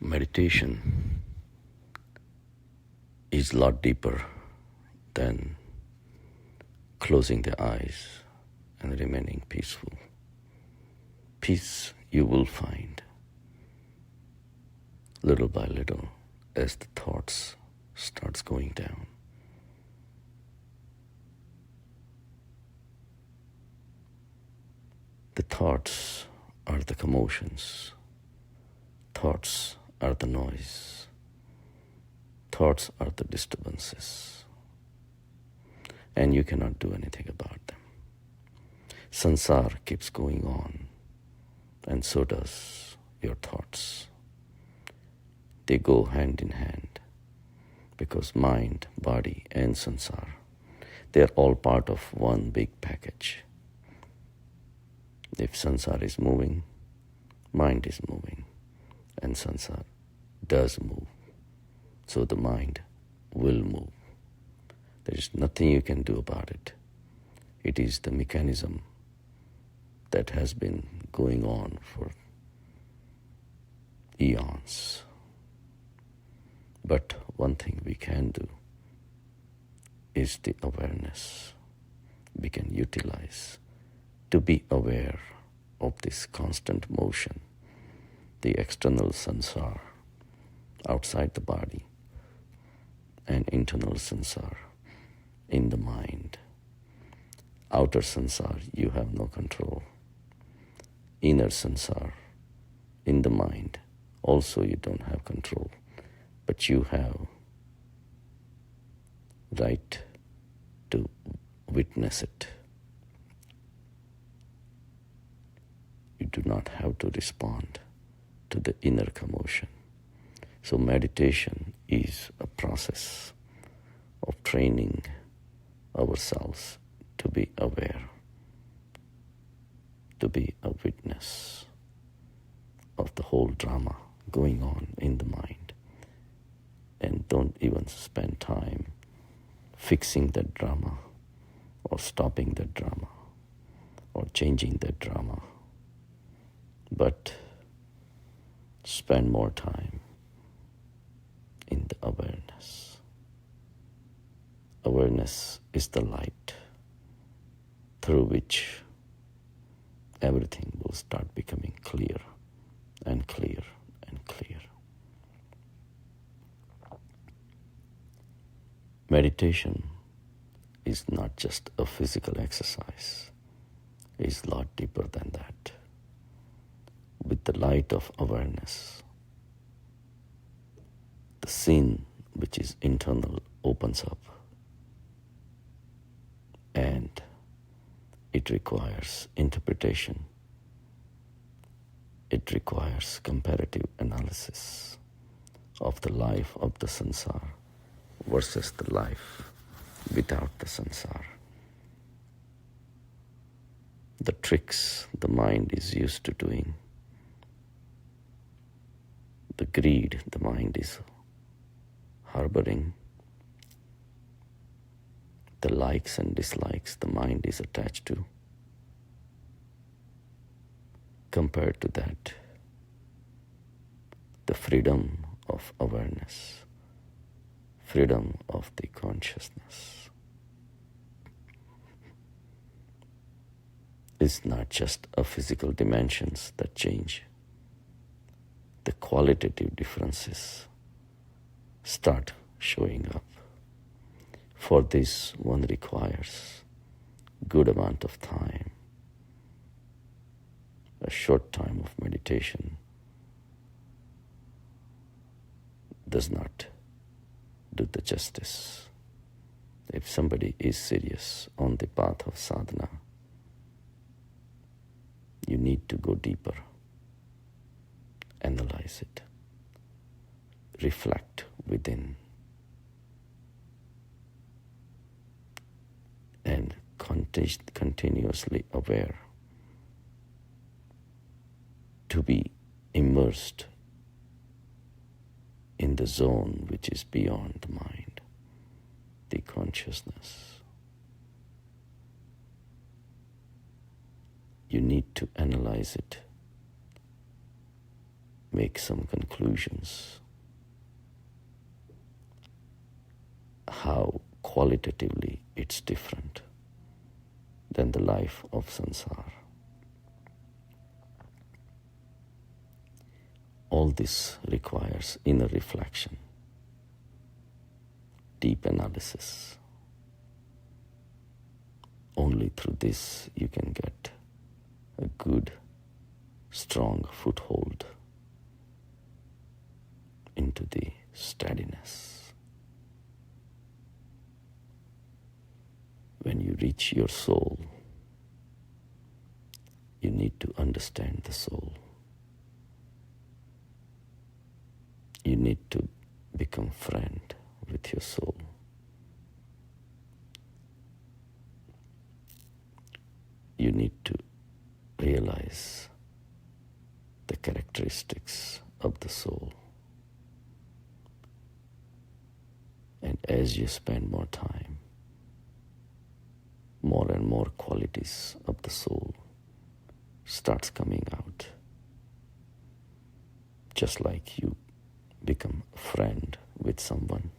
Meditation is a lot deeper than closing the eyes and remaining peaceful. Peace you will find little by little as the thoughts starts going down. The thoughts are the commotions. Thoughts are the noise. Thoughts are the disturbances. And you cannot do anything about them. Sansar keeps going on, and so does your thoughts. They go hand in hand because mind, body, and sansar, they are all part of one big package. If sansar is moving, mind is moving, and sansar does move. So the mind will move. There is nothing you can do about it. It is the mechanism that has been going on for eons. But one thing we can do is the awareness we can utilize to be aware of this constant motion, the external sansar outside the body and internal sansar in the mind. Outer sansar you have no control. Inner sansar in the mind also you don't have control, but you have right to witness it. You do not have to respond to the inner commotion. So meditation is a process of training ourselves to be aware, to be a witness of the whole drama going on in the mind. And don't even spend time fixing that drama or stopping that drama or changing that drama, but spend more time in the awareness. Awareness is the light through which everything will start becoming clear and clear and clear. Meditation is not just a physical exercise. It's a lot deeper than that. With the light of awareness, the scene which is internal opens up, and it requires interpretation. It requires comparative analysis of the life of the sansar versus the life without the sansar. The tricks the mind is used to doing, the greed the mind is harboring, the likes and dislikes the mind is attached to. Compared to that, the freedom of awareness, freedom of the consciousness, is not just a physical dimensions that change. The qualitative differences start showing up. For this, one requires good amount of time. A short time of meditation does not do the justice. If somebody is serious on the path of sadhana, you need to go deeper, analyze it, reflect within, and continuously aware, to be immersed in the zone which is beyond the mind, the consciousness. You need to analyze it make some conclusions how qualitatively it's different than the life of sansar. All this requires inner reflection, deep analysis. Only through this you can get a good, strong foothold into the steadiness. When you reach your soul, you need to understand the soul. You need to become friend with your soul. You need to realize the characteristics of the soul. And as you spend more time, more and more qualities of the soul starts coming out. Just like you become a friend with someone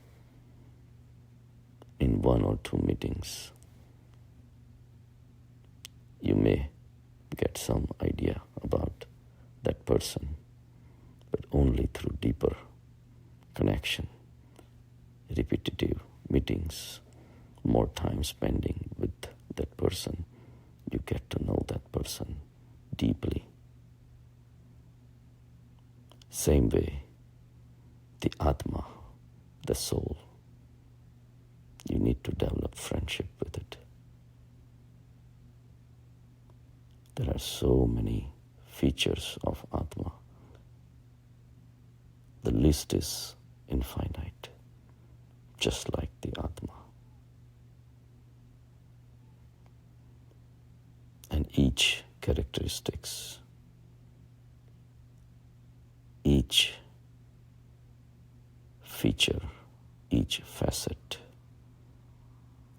in 1 or 2 meetings, you may get some idea about that person, but only through deeper connection, repetitive meetings, more time spending with that person, you get to know that person deeply. Same way, the Atma, the soul, you need to develop friendship with it. There are so many features of Atma. The list is infinite, just like the Atma. And each characteristics, each feature, each facet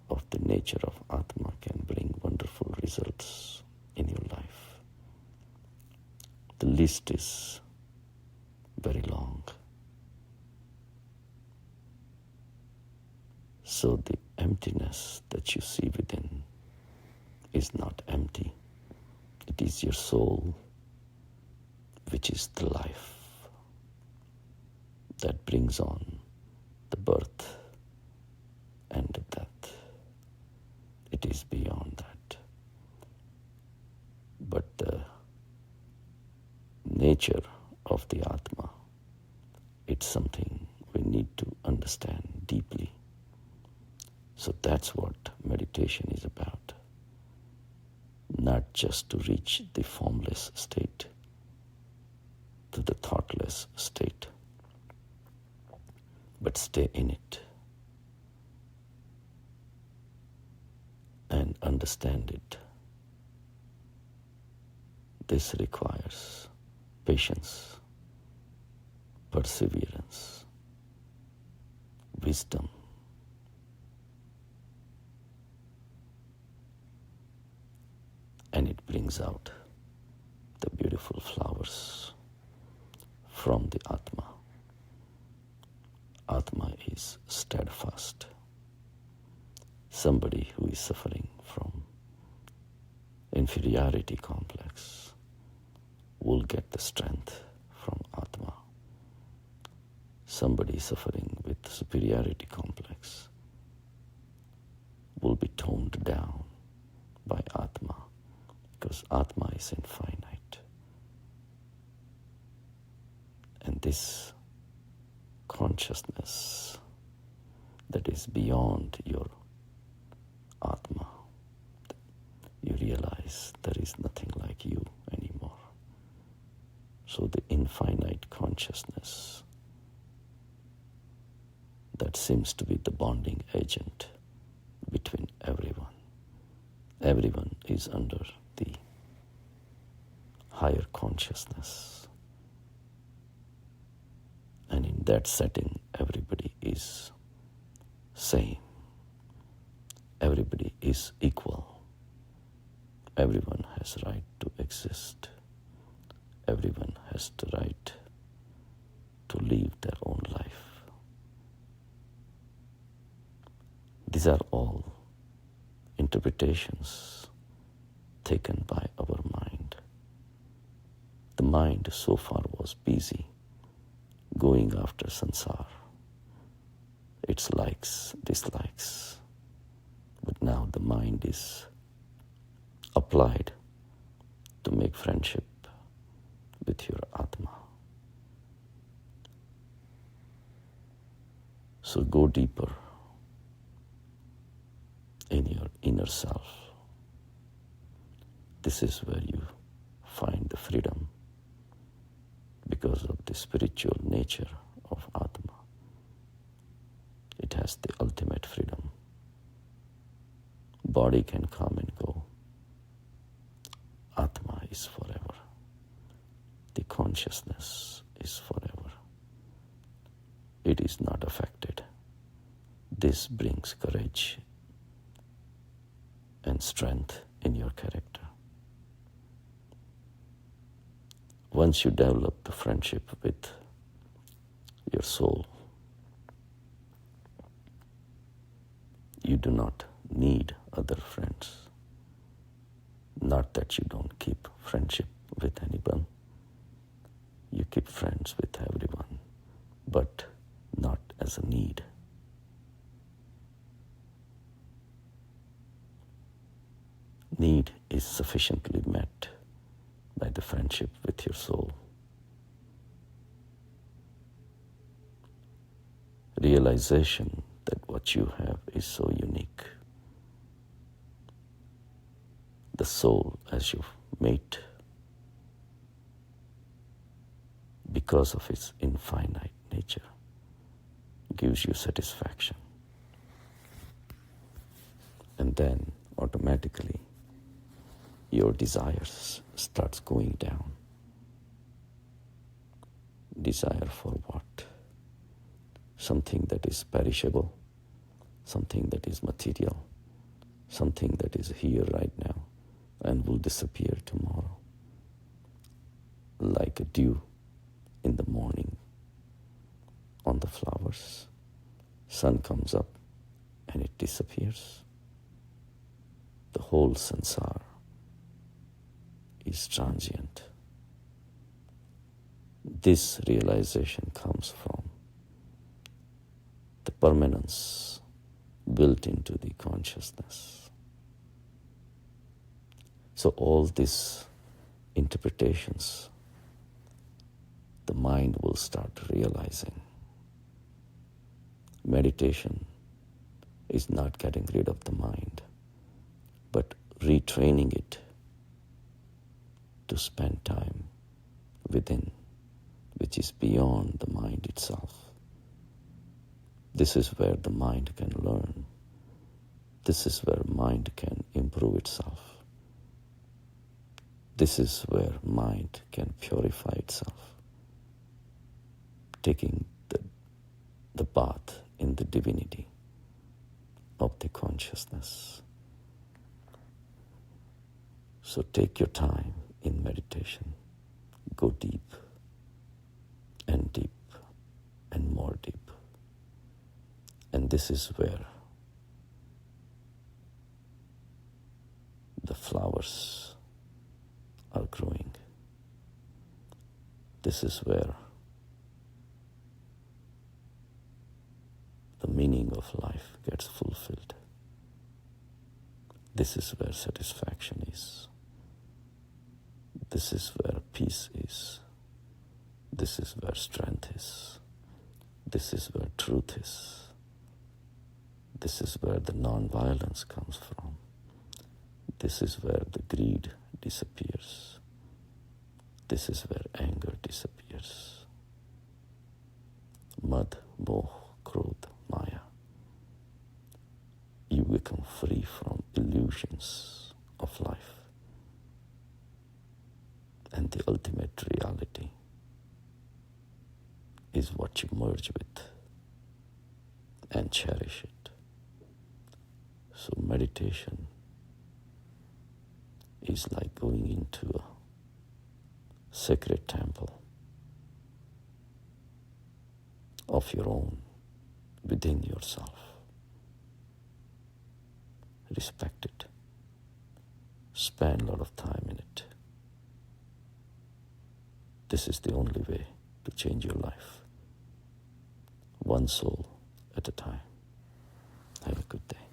of the nature of Atma can bring wonderful results in your life. The list is very long. So the emptiness that you see within is not empty. It is your soul, which is the life that brings on the birth and the death. It is beyond that. But the nature of the Atma, it's something we need to understand deeply. So that's what meditation is about. Not just to reach the formless state, to the thoughtless state, but stay in it and understand it. This requires patience, perseverance, wisdom. And it brings out the beautiful flowers from the Atma. Atma is steadfast. Somebody who is suffering from inferiority complex will get the strength from Atma. Somebody suffering with superiority complex will be toned down by Atma, because Atma is infinite. And this consciousness that is beyond your Atma, you realize there is nothing like you anymore. So the infinite consciousness that seems to be the bonding agent between everyone. Everyone is under the higher consciousness. And in that setting, everybody is same. Everybody is equal. Everyone has right to exist. Everyone has the right to live their own life. These are all interpretations taken by our mind. The mind so far was busy going after sansar, its likes, dislikes. But now the mind is applied to make friendship with your Atma. So go deeper in your inner self. This is where you find the freedom because of the spiritual nature of Atma. It has the ultimate freedom. Body can come and go. Atma is forever. The consciousness is forever. It is not affected. This brings courage and strength in your character. Once you develop the friendship with your soul, you do not need other friends. Not that you don't keep friendship with anyone. You keep friends with everyone, but not as a need. Need is sufficiently met by the friendship with your soul. Realization that what you have is so unique. The soul as your mate, because of its infinite nature, gives you satisfaction. And then automatically your desires starts going down. Desire for what? Something that is perishable, something that is material, something that is here right now and will disappear tomorrow. Like a dew in the morning on the flowers. Sun comes up and it disappears. The whole sansar is transient. This realization comes from the permanence built into the consciousness. So all these interpretations, the mind will start realizing. Meditation is not getting rid of the mind, but retraining it to spend time within, which is beyond the mind itself. This is where the mind can learn. This is where mind can improve itself. This is where mind can purify itself, taking the bath in the divinity of the consciousness. So take your time in meditation. Go deep and deep and more deep. And this is where the flowers are growing. This is where the meaning of life gets fulfilled. This is where satisfaction is. This is where peace is. This is where strength is. This is where truth is. This is where the non-violence comes from. This is where the greed disappears. This is where anger disappears. Mad, moh, krodh, maya. You become free from illusions of life. And the ultimate reality is what you merge with and cherish it. So meditation is like going into a sacred temple of your own within yourself. Respect it. Spend a lot of time in it. This is the only way to change your life. One soul at a time. Have a good day.